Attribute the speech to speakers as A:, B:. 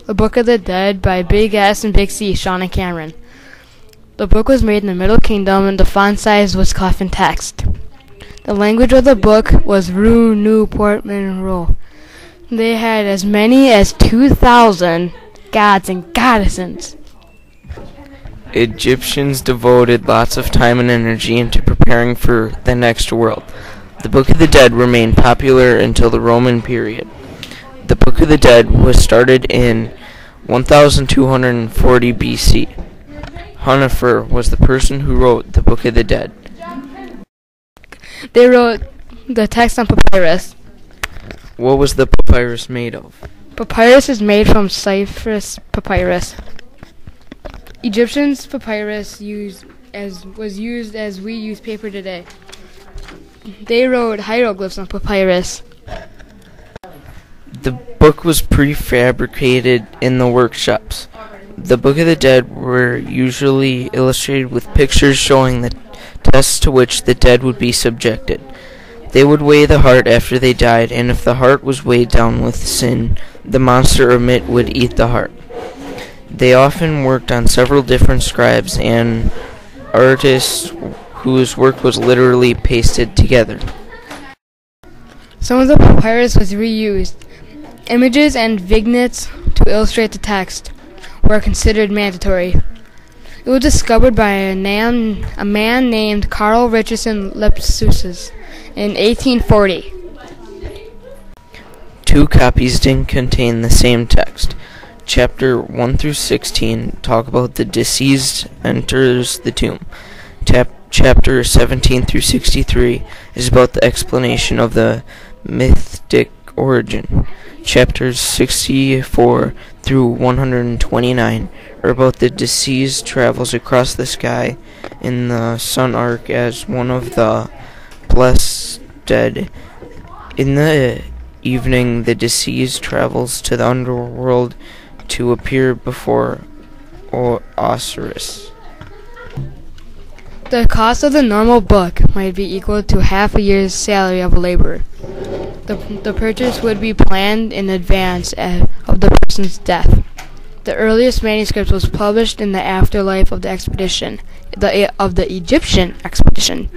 A: The Book of the Dead by Big S and Big C, Shawn and Cameron. The book was made in the Middle Kingdom and the font size was coffin text. The language of the book was Ru Nu Portman Ro. They had as many as 2,000 gods and goddesses.
B: Egyptians devoted lots of time and energy into preparing for the next world. The Book of the Dead remained popular until the Roman period. The Book of the Dead was started in 1240 BC. Hunefer was the person who wrote the Book of the Dead.
A: They wrote the text on papyrus.
B: What was the papyrus made of?
A: Papyrus is made from Cyprus papyrus. Egyptians' papyrus was used as we use paper today. They wrote hieroglyphs on papyrus.
B: The book was prefabricated in the workshops. The Book of the Dead were usually illustrated with pictures showing the tests to which the dead would be subjected. They would weigh the heart after they died, and if the heart was weighed down with sin, the monster or Mit would eat the heart. They often worked on several different scribes and artists whose work was literally pasted together.
A: Some of the papyrus was reused. Images and vignettes to illustrate the text were considered mandatory. It was discovered by a man named Carl Richardson Lepsius in 1840.
B: 2 copies didn't contain the same text. Chapter 1 through 16 talk about the deceased enters the tomb. Chapter 17 through 63 is about the explanation of the mythic origin. Chapters 64 through 129 are about the deceased travels across the sky in the sun arc as one of the blessed dead. In the evening, the deceased travels to the underworld to appear before Osiris.
A: The cost of the normal book might be equal to half a year's salary of a laborer. The purchase would be planned in advance of the person's death. The earliest manuscript was published in the afterlife of the Egyptian expedition.